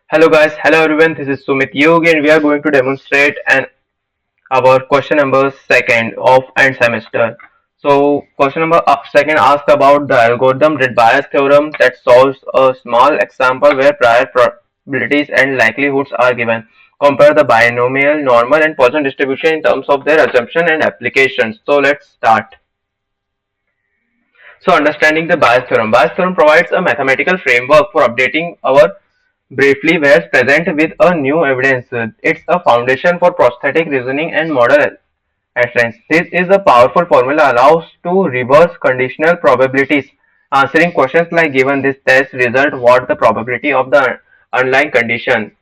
Hello guys, hello everyone. This is Sumit Yogi, and we are going to demonstrate our question number second of end semester. So question number second asks about the algorithm read bias theorem that solves a small example where prior probabilities and likelihoods are given. Compare the binomial, normal, and Poisson distribution in terms of their assumption and applications. So let's start. So understanding the bias theorem. Bias theorem provides a mathematical framework for updating our briefly whereas present with a new evidence. It's a foundation for prosthetic reasoning and model assurance. This is a powerful formula allows to reverse conditional probabilities, answering questions like given this test result, what the probability of the underlying condition.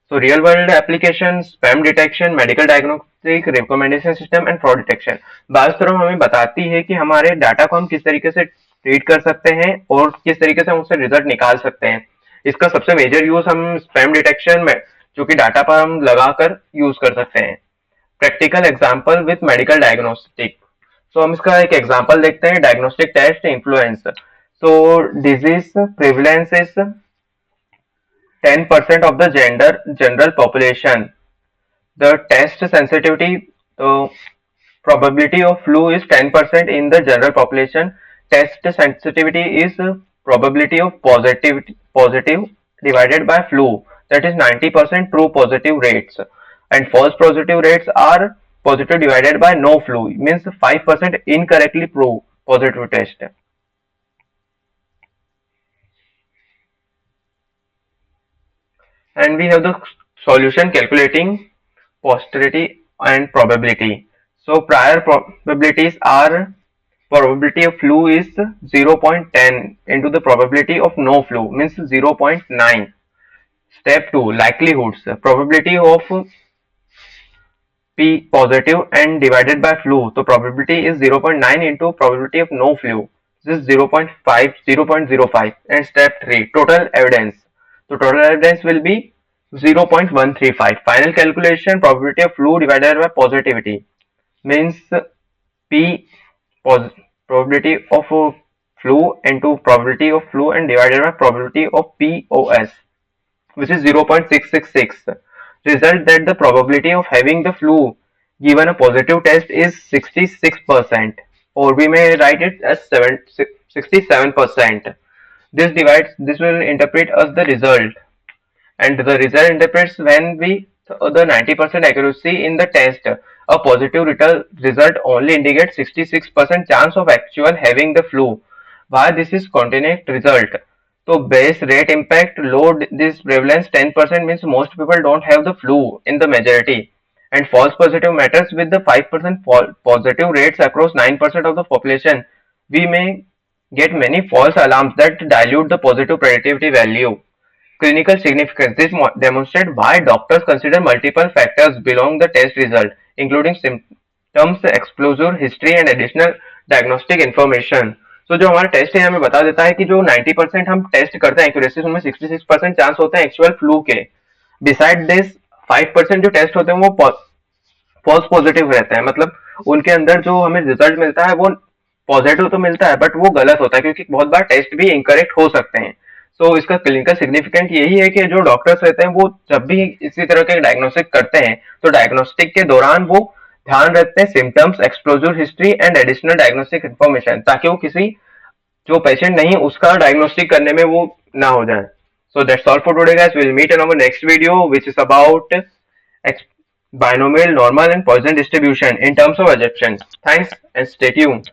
So real world applications, spam detection, medical diagnostic, recommendation system and fraud detection. बास theorem हमें बताती है कि हमारे data को हम किस तरीके से ट्रीट कर सकते हैं और किस तरीके से हम उससे रिजल्ट निकाल सकते हैं. इसका सबसे मेजर यूज हम स्पैम डिटेक्शन में जो कि डाटा पर हम लगाकर यूज कर सकते हैं. Practical example with medical diagnostic. So हम इसका एक एग्जांपल देखते हैं. Diagnostic test influence. So disease prevalence is 10% of the general population. The test sensitivity, probability of flu is 10% in the general population. Test sensitivity is probability of positive divided by flu, that is 90% true positive rates, and false positive rates are positive divided by no flu, means 5% incorrectly prove positive test. And we have the solution calculating posterity and probability. So prior probabilities are probability of flu is 0.10 into the probability of no flu, means 0.9. Step 2, likelihoods. Probability of P positive and divided by flu. So probability is 0.9 into probability of no flu. This is 0.5, 0.05. And step 3, total evidence. So total evidence will be 0.135. Final calculation, probability of flu divided by positivity, means P probability of flu into probability of flu and divided by probability of POS, which is 0.666. Result that the probability of having the flu given a positive test is 66%, or we may write it as 67%. This will interpret as the result, and the result interprets when we the 90% accuracy in the test. A positive result only indicates 66% chance of actual having the flu. Why this is continuous result? So base rate impact low this prevalence 10% means most people don't have the flu in the majority, and false positive matters with the 5% positive rates across 9% of the population. We may get many false alarms that dilute the positive predictivity value. Clinical significance. This demonstrates why doctors consider multiple factors below the test result, including symptoms, exposure history and additional diagnostic information. तो जो हमारा test है हमें बता देता है कि जो 90% हम टेस्ट करते हैं एक्यूरेसी, उनमें 66% चांस होते हैं एक्चुअल फ्लू के. बिसाइड दिस 5% जो टेस्ट होते हैं वो फॉल्स पॉजिटिव रहते हैं, मतलब उनके अंदर जो हमें रिजल्ट मिलता है वो पॉजिटिव तो मिलता है बट वो गलत होता है, क्योंकि बहुत बार टेस्ट भी इनकरेक्ट हो सकते हैं. तो इसका क्लिनिकल सिग्निफिकेंट यही है कि जो डॉक्टर्स रहते हैं वो जब भी इसी तरह के डायग्नोस्टिक करते हैं तो डायग्नोस्टिक के दौरान वो ध्यान रखते हैं symptoms, exposure history and additional diagnostic information, ताकि वो किसी जो पेशेंट नहीं उसका डायग्नोस्टिक करने में वो ना हो जाए. So that's all for today guys. We'll meet in our next video which is about binomial, normal and Poisson distribution in terms of adaptation. Thanks and stay tuned.